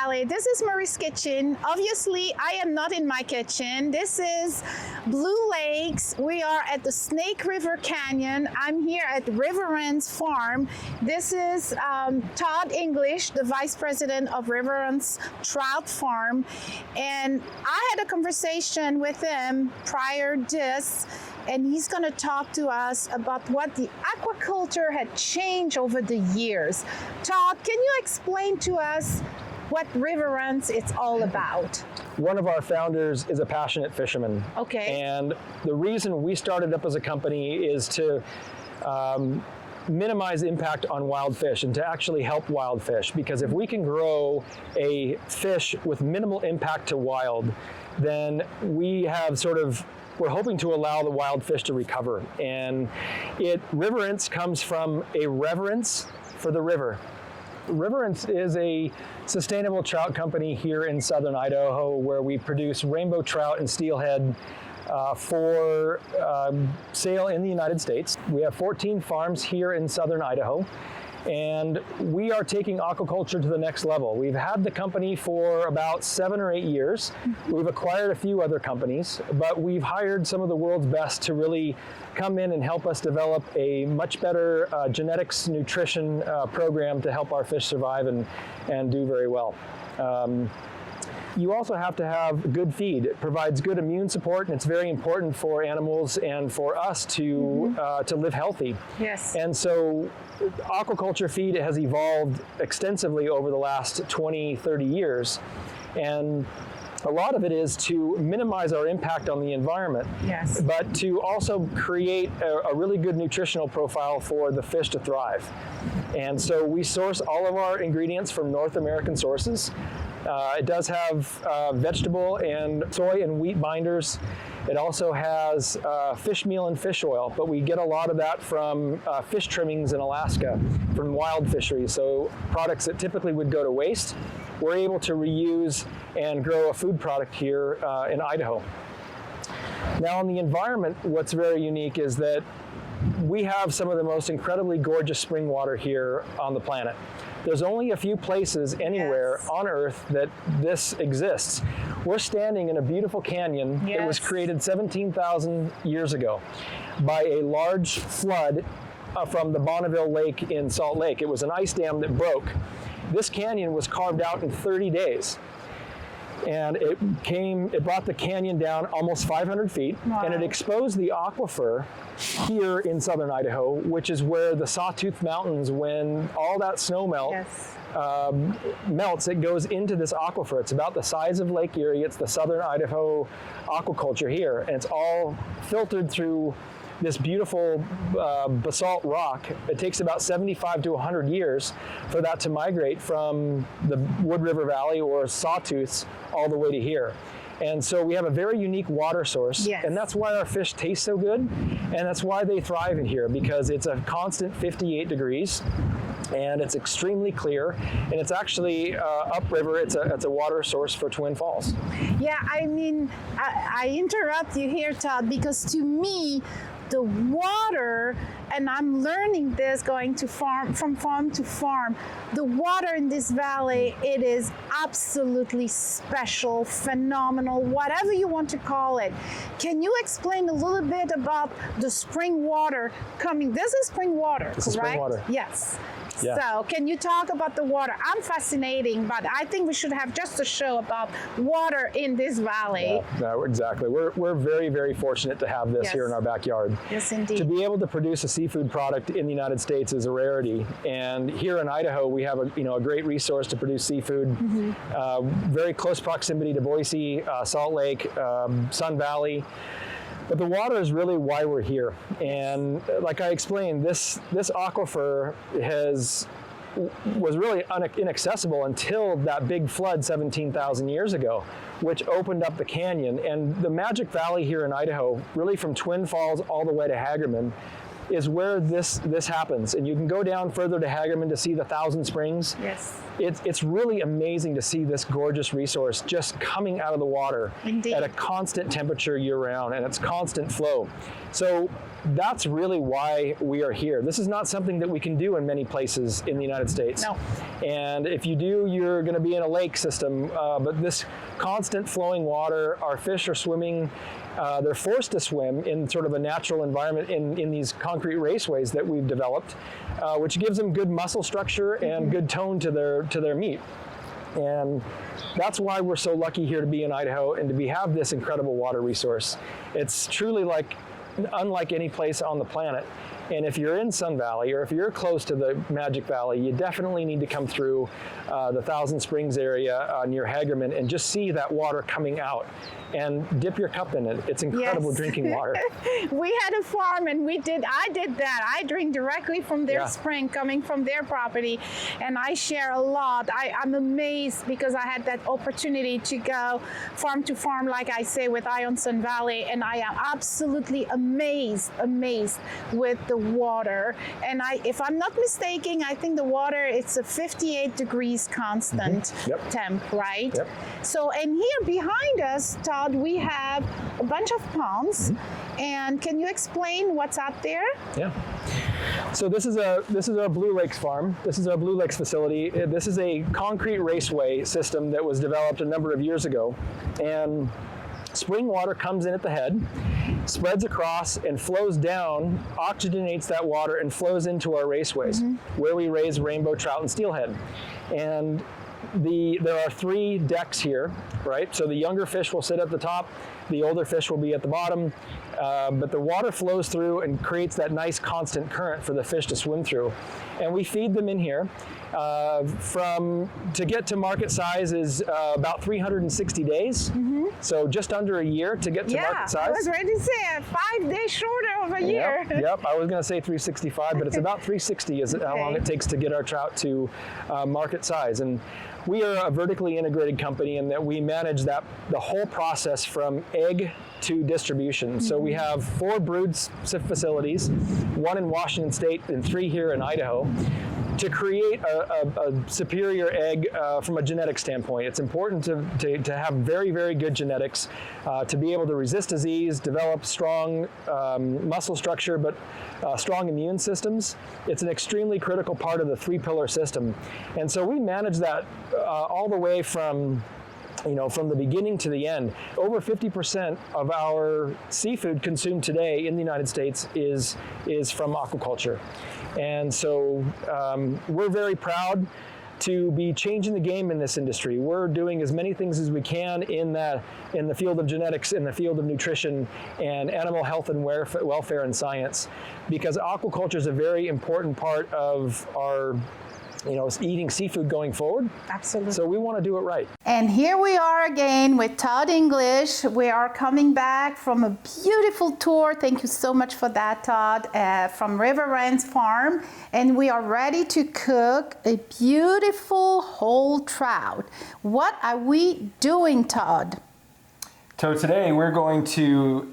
Valley. This is Marie's kitchen. Obviously, I am not in my kitchen. This is Blue Lakes. We are at the Snake River Canyon. I'm here at Riverence Farm. This is Todd English, the Vice President of Riverence Trout Farm. And I had a conversation with him prior to this, and he's going to talk to us about what the aquaculture had changed over the years. Todd, can you explain to us what Riverence is all about? One of our founders is a passionate fisherman. Okay. And the reason we started up as a company is to minimize impact on wild fish and to actually help wild fish. Because if we can grow a fish with minimal impact to wild, then we have we're hoping to allow the wild fish to recover. And Riverence comes from a reverence for the river. Riverence is a sustainable trout company here in southern Idaho where we produce rainbow trout and steelhead for sale in the United States. We have 14 farms here in southern Idaho, and we are taking aquaculture to the next level. We've had the company for about 7 or 8 years. We've acquired a few other companies, but we've hired some of the world's best to really come in and help us develop a much better genetics nutrition program to help our fish survive and do very well. You also have to have good feed. It provides good immune support, and it's very important for animals and for us to live healthy. Yes. And so aquaculture feed has evolved extensively over the last 20, 30 years. And a lot of it is to minimize our impact on the environment, yes, but to also create a really good nutritional profile for the fish to thrive. And so we source all of our ingredients from North American sources. It does have vegetable and soy and wheat binders. It also has fish meal and fish oil, but we get a lot of that from fish trimmings in Alaska, from wild fisheries. So products that typically would go to waste, we're able to reuse and grow a food product here in Idaho. Now, on the environment, what's very unique is that we have some of the most incredibly gorgeous spring water here on the planet. There's only a few places anywhere, yes, on Earth that this exists. We're standing in a beautiful canyon, yes, that was created 17,000 years ago by a large flood from the Bonneville Lake in Salt Lake. It was an ice dam that broke. This canyon was carved out in 30 days. And it brought the canyon down almost 500 feet, wow, and it exposed the aquifer here in southern Idaho, which is where the Sawtooth Mountains, when all that snow yes, melts, it goes into this aquifer. It's about the size of Lake Erie. It's the southern Idaho aquaculture here, and it's all filtered through this beautiful basalt rock. It takes about 75 to 100 years for that to migrate from the Wood River Valley or Sawtooths all the way to here. And so we have a very unique water source, yes, and that's why our fish taste so good, and that's why they thrive in here, because it's a constant 58 degrees. And it's extremely clear, and it's actually upriver. It's a water source for Twin Falls. Yeah, I mean, I interrupt you here, Todd, because to me, the water, and I'm learning this going to from farm to farm, the water in this valley, it is absolutely special, phenomenal, whatever you want to call it. Can you explain a little bit about the spring water coming? This is spring water, correct? This is spring water. Yes. Yeah. So can you talk about the water? I'm fascinating, but I think we should have just a show about water in this valley. Yeah, no, exactly. We're very, very fortunate to have this, yes, here in our backyard. Yes, indeed. To be able to produce a seafood product in the United States is a rarity. And here in Idaho, we have a great resource to produce seafood. Mm-hmm. Very close proximity to Boise, Salt Lake, Sun Valley. But the water is really why we're here. And like I explained, this aquifer was really inaccessible until that big flood 17,000 years ago, which opened up the canyon. And the Magic Valley here in Idaho, really from Twin Falls all the way to Hagerman, is where this happens. And you can go down further to Hagerman to see the Thousand Springs. Yes. It's really amazing to see this gorgeous resource just coming out of the water. Indeed. At a constant temperature year-round, and it's constant flow. So that's really why we are here. This is not something that we can do in many places in the United States. No. And if you do, you're going to be in a lake system. But this constant flowing water, our fish are swimming. They're forced to swim in sort of a natural environment in these concrete raceways that we've developed, which gives them good muscle structure and good tone to their meat. And that's why we're so lucky here to be in Idaho and to have this incredible water resource. It's truly unlike any place on the planet. And if you're in Sun Valley or if you're close to the Magic Valley, you definitely need to come through the Thousand Springs area near Hagerman and just see that water coming out and dip your cup in it. It's incredible drinking water. We had a farm and I did that. I drink directly from their spring coming from their property, and I share a lot. I'm amazed because I had that opportunity to go farm to farm, like I say, with Ion Sun Valley, and I am absolutely amazed with the water. And if I'm not mistaken, I think the water, it's a 58 degrees constant temp, right? Yep. So, and here behind us, Todd, we have a bunch of ponds. And can you explain what's out there? Yeah. So this is our Blue Lakes farm. This is our Blue Lakes facility. This is a concrete raceway system that was developed a number of years ago. And spring water comes in at the head, spreads across and flows down, oxygenates that water and flows into our raceways where we raise rainbow trout and steelhead. And there are 3 decks here, right? So the younger fish will sit at the top, the older fish will be at the bottom, but the water flows through and creates that nice constant current for the fish to swim through. And we feed them in here. To get to market size is about 360 days. So just under a year to get to market size. I was ready to say 5 days shorter of a year. Yep. I was going to say 365, but it's about 360 is how long it takes to get our trout to market size. And we are a vertically integrated company in that we manage the whole process from egg to distribution. So we have 4 brood facilities, 1 in Washington State and 3 here in Idaho, to create a superior egg from a genetic standpoint. It's important to have very, very good genetics to be able to resist disease, develop strong muscle structure, but strong immune systems. It's an extremely critical part of the 3-pillar system. And so we manage that all the way from the beginning to the end. Over 50% of our seafood consumed today in the United States is from aquaculture. And so we're very proud to be changing the game in this industry. We're doing as many things as we can in the field of genetics, in the field of nutrition and animal health and welfare and science, because aquaculture is a very important part of our eating seafood going forward. Absolutely. So we want to do it right. And here we are again with Todd English. We are coming back from a beautiful tour. Thank you so much for that, Todd, from Riverence Farm. And we are ready to cook a beautiful whole trout. What are we doing, Todd? So today we're going to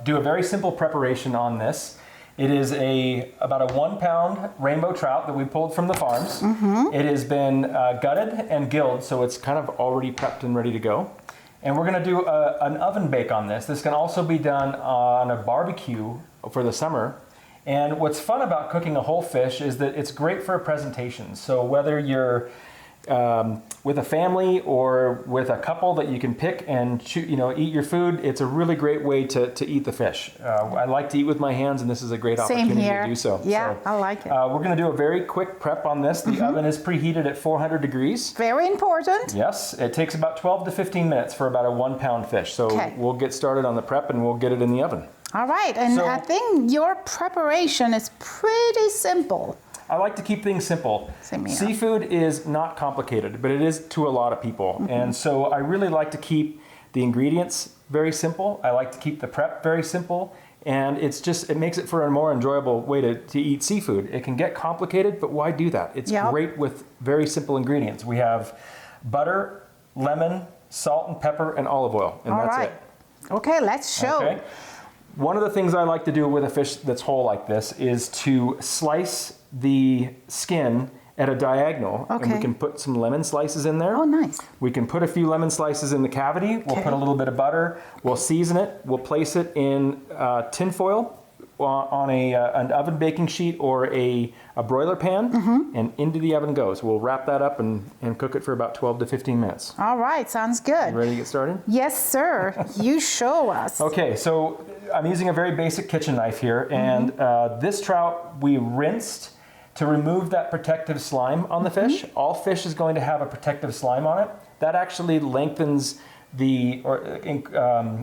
do a very simple preparation on this. It is about a 1 pound rainbow trout that we pulled from the farms. It has been gutted and gilled, so it's kind of already prepped and ready to go. And we're going to do an oven bake on this. This can also be done on a barbecue for the summer. And what's fun about cooking a whole fish is that it's great for a presentation. So whether you're with a family or with a couple that you can pick and eat your food, it's a really great way to eat the fish. I like to eat with my hands, and this is a great opportunity to do so. Yeah, I like it. We're going to do a very quick prep on this. The oven is preheated at 400 degrees. Very important. Yes, it takes about 12 to 15 minutes for about a 1 pound fish. So we'll get started on the prep and we'll get it in the oven. All right, and I think your preparation is pretty simple. I like to keep things simple. Same here. Seafood is not complicated, but it is to a lot of people. And so I really like to keep the ingredients very simple. I like to keep the prep very simple. And it makes it for a more enjoyable way to eat seafood. It can get complicated, but why do that? It's great with very simple ingredients. We have butter, lemon, salt and pepper, and olive oil. And that's it. Okay, let's show. Okay. One of the things I like to do with a fish that's whole like this is to slice the skin at a diagonal, and we can put some lemon slices in there. Oh, nice. We can put a few lemon slices in the cavity. We'll put a little bit of butter. We'll season it. We'll place it in tin foil on an oven baking sheet or a broiler pan, and into the oven goes. We'll wrap that up and cook it for about 12 to 15 minutes. All right, sounds good. You ready to get started? Yes, sir. You show us. Okay, so I'm using a very basic kitchen knife here, and this trout we rinsed to remove that protective slime on the fish. All fish is going to have a protective slime on it. That actually lengthens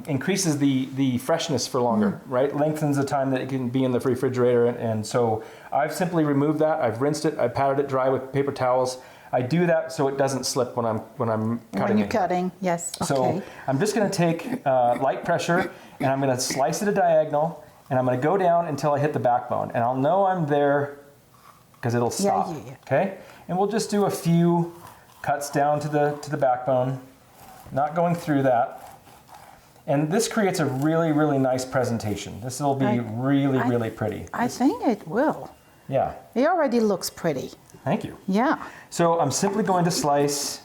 increases the freshness for longer, right? Lengthens the time that it can be in the refrigerator. And so I've simply removed that. I've rinsed it. I patted it dry with paper towels. I do that so it doesn't slip when I'm cutting it. When you're cutting, yes. Okay. So I'm just going to take light pressure, and I'm going to slice it a diagonal, and I'm going to go down until I hit the backbone, and I'll know I'm there because it'll stop. Yeah. Okay, and we'll just do a few cuts down to the backbone, not going through that. And this creates a really, really nice presentation. This will be really pretty. I think it will. Yeah. It already looks pretty. Thank you. Yeah. So I'm simply going to slice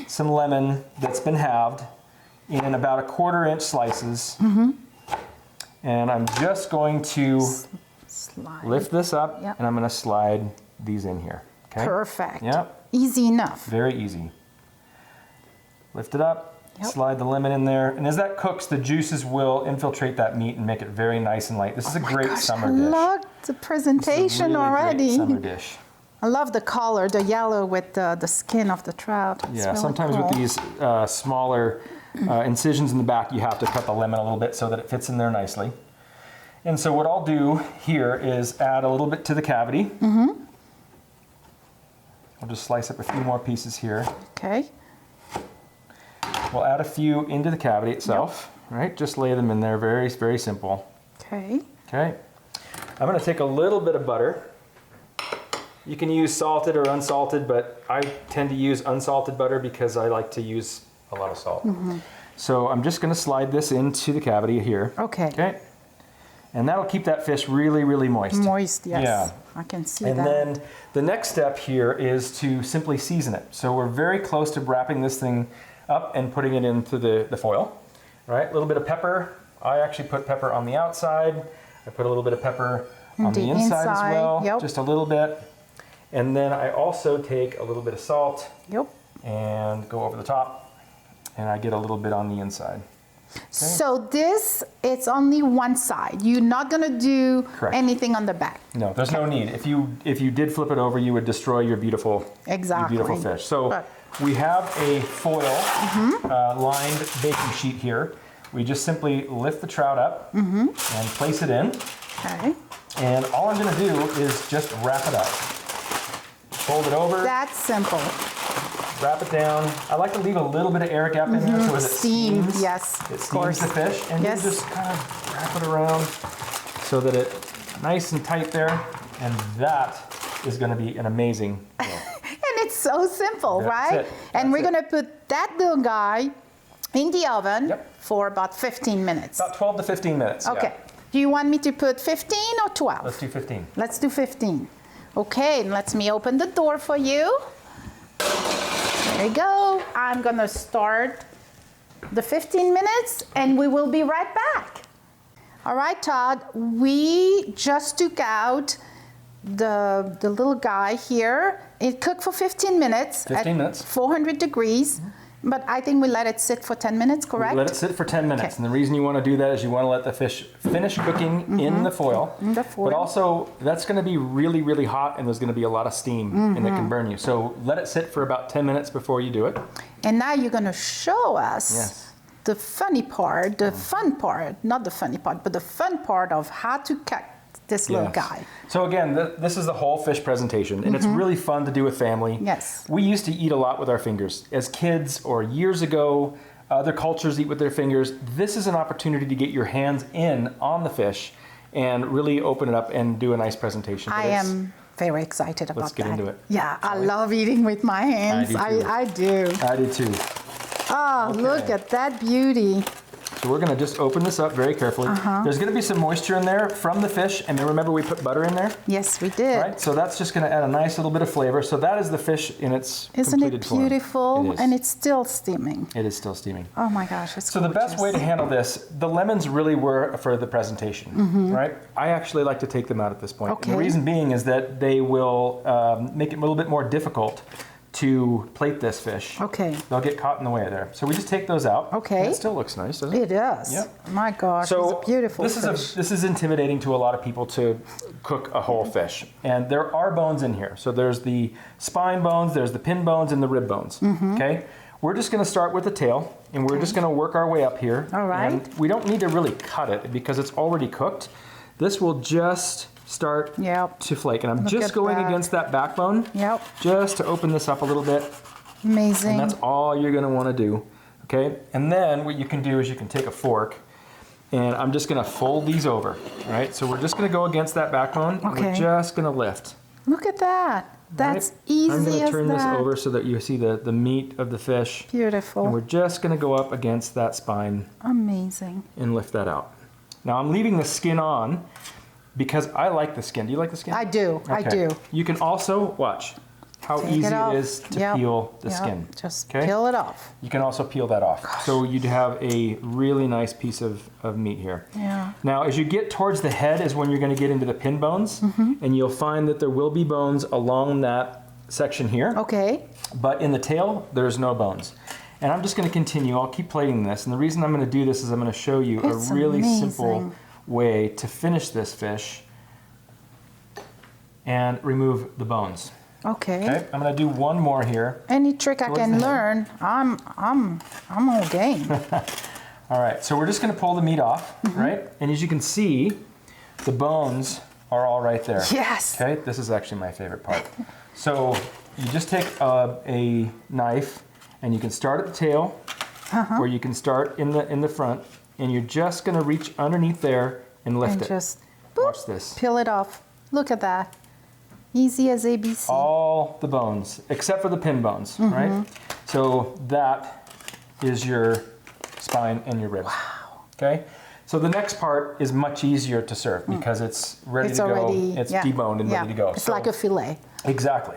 some lemon that's been halved in about 1/4 inch slices. And I'm just going to lift this up, and I'm going to slide these in here. Okay? Perfect. Yep. Easy enough. Very easy. Lift it up, slide the lemon in there, and as that cooks, the juices will infiltrate that meat and make it very nice and light. This is a great summer dish. I love the presentation really already. Great summer dish. I love the color, the yellow with the skin of the trout. It's really sometimes cool. with these smaller incisions in the back, you have to cut the lemon a little bit so that it fits in there nicely. And so what I'll do here is add a little bit to the cavity. I'll just slice up a few more pieces here. Okay. We'll add a few into the cavity itself, right? Just lay them in there, very, very simple. Okay. Okay. I'm going to take a little bit of butter. You can use salted or unsalted, but I tend to use unsalted butter because I like to use a lot of salt. So I'm just going to slide this into the cavity here. Okay. Okay. And that'll keep that fish really, really moist. Moist, yes. Yeah. I can see And that. then the next step here is to simply season it. So we're very close to wrapping this thing up and putting it into the foil, right? A little bit of pepper. I actually put pepper on the outside. I put a little bit of pepper on the inside as well, just a little bit. And then I also take a little bit of salt and go over the top, and I get a little bit on the inside. Okay. So this, it's only one side. You're not going to do anything on the back. No, there's no need. If you did flip it over, you would destroy your beautiful fish. So we have a foil lined baking sheet here. We just simply lift the trout up and place it in. Okay. And all I'm going to do is just wrap it up. Fold it over. That's simple. Wrap it down. I like to leave a little bit of air gap in there so as it steams. Yes, it steams the fish, and you just kind of wrap it around so that it's nice and tight there. And that is going to be an amazing meal. And it's so simple, right? And we're going to put that little guy in the oven for about 15 minutes. About 12 to 15 minutes. Okay. Do you want me to put 15 or 12? Let's do 15. Let's do 15. Okay, and let me open the door for you. There you go. I'm going to start the 15 minutes, and we will be right back. All right, Todd, we just took out the little guy here. It cooked for 15 minutes. 15 minutes. 400 degrees. But I think we let it sit for 10 minutes, correct? We let it sit for 10 minutes. Okay. And the reason you want to do that is you want to let the fish finish cooking in the foil. In the foil. But also, that's going to be really, really hot, and there's going to be a lot of steam, and it can burn you. So let it sit for about 10 minutes before you do it. And now you're going to show us the funny part, the fun part, not the funny part, but the fun part of how to cut this little guy. So again, this is the whole fish presentation, and it's really fun to do with family. Yes. We used to eat a lot with our fingers. As kids or years ago, other cultures eat with their fingers. This is an opportunity to get your hands in on the fish and really open it up and do a nice presentation. I am very excited about that. Let's get into it. Yeah, I love eating with my hands. I do. I do too. Oh, look at that beauty. So we're gonna just open this up very carefully. There's gonna be some moisture in there from the fish, and then remember we put butter in there? Yes, we did. Right, so that's just gonna add a nice little bit of flavor. So that is the fish in its completed form. Isn't it beautiful? It is. And it's still steaming. It is still steaming. Oh my gosh, it's So the best way to handle this, the lemons really were for the presentation, right? I actually like to take them out at this point. Okay. And the reason being is that they will make it a little bit more difficult to plate this fish. Okay. They'll get caught in the way there. So we just take those out. Okay. And it still looks nice, doesn't it? It does. Yep. My gosh, So it's a beautiful this fish. this is intimidating to a lot of people to cook a whole fish. And there are bones in here. So there's the spine bones, there's the pin bones, and the rib bones. Okay? We're just gonna start with the tail, and we're just gonna work our way up here. All right. And we don't need to really cut it because it's already cooked. This will just start Yep. to flake. And I'm Look just at going that. against that backbone. Yep. Just to open this up a little bit. Amazing. And that's all you're gonna wanna do, okay? And then what you can do is you can take a fork, and I'm just gonna fold these over, right? So we're just gonna go against that backbone, and we're Okay. just gonna lift. Look at that. That's right? easy I'm gonna as turn that. this over so that you see the meat of the fish. Beautiful. And we're just gonna go up against that spine Amazing. and lift that out. Now I'm leaving the skin on because I like the skin. Do you like the skin? I do. I Okay. do. You can also, watch, how Take easy off. it is to Yep. peel the Yep. skin. Just okay? peel it off. You can also peel that off. So you'd have a really nice piece of meat here. Yeah. Now, as you get towards the head is when you're going to get into the pin bones, and you'll find that there will be bones along that section here, Okay. but in the tail, there's no bones. And I'm just going to continue. I'll keep plating this, and the reason I'm going to do this is I'm going to show you It's a really simple amazing. way to finish this fish and remove the bones. Okay. Okay, I'm going to do one more here. Any trick I Towards can the head. learn, I'm all game. All right, so we're just gonna pull the meat off, right? And as you can see, the bones are all right there. Yes. Okay, this is actually my favorite part. So you just take a knife, and you can start at the tail, or you can start in the front, and you're just gonna reach underneath there and lift And it. just boop, Watch this. peel it off. Look at that. Easy as ABC. All the bones, except for the pin bones, right? So that is your spine and your ribs. Wow. Okay? So the next part is much easier to serve because it's ready It's to go. already, It's yeah. deboned and Yeah. ready to go. It's So- like a fillet. Exactly.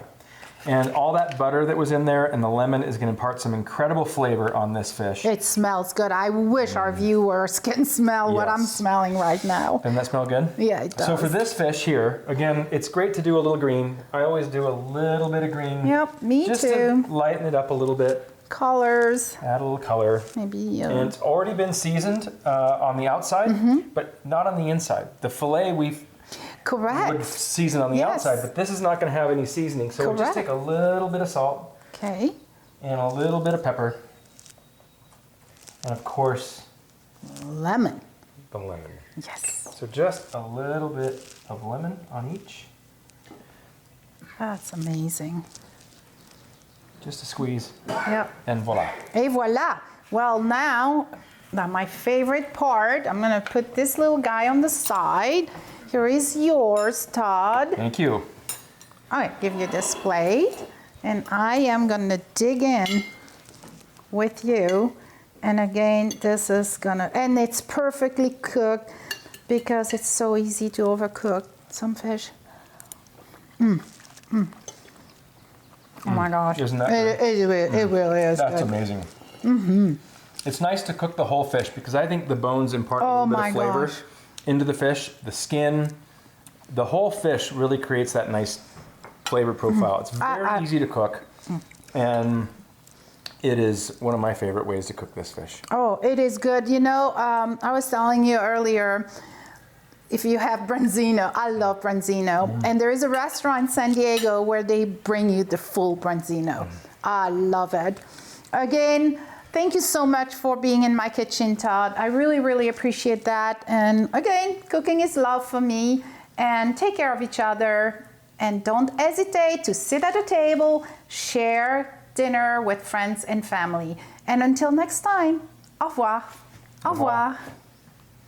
And all that butter that was in there and the lemon is going to impart some incredible flavor on this fish. It smells good. I wish our viewers can smell what I'm Yes. smelling right now. Doesn't that smell good? Yeah, it does. So for this fish here, again, it's great to do a little green. I always do a little bit of green. Yep, me just too. to lighten it up a little bit, Colors, add a little color. maybe. And it's already been seasoned on the outside, but not on the inside. The fillet we would Correct. season on the Yes. outside, but this is not going to have any seasoning. So we'll just Correct. take a little bit of salt Okay. and a little bit of pepper. And of course, Lemon. the lemon. Yes. So just a little bit of lemon on each. That's amazing. Just a squeeze, Yep. and voila. Et voila. Well, now my favorite part, I'm going to put this little guy on the side. Here is yours, Todd. Thank you. All right, give you this plate. And I am going to dig in with you. And again, this is going to, and it's perfectly cooked because it's so easy to overcook some fish. Oh my gosh. Isn't that it really is That's good. amazing. It's nice to cook the whole fish because I think the bones impart a Oh little bit my of flavor gosh. into the fish. The skin, the whole fish really creates that nice flavor profile. It's very easy to cook, and it is one of my favorite ways to cook this fish. Oh, it is good. You know, I was telling you earlier, if you have branzino, I love branzino. And there is a restaurant in San Diego where they bring you the full branzino. I love it. Again, thank you so much for being in my kitchen, Todd. I really, really appreciate that. And again, cooking is love for me. And take care of each other. And don't hesitate to sit at a table, share dinner with friends and family. And until next time, au revoir. Au revoir.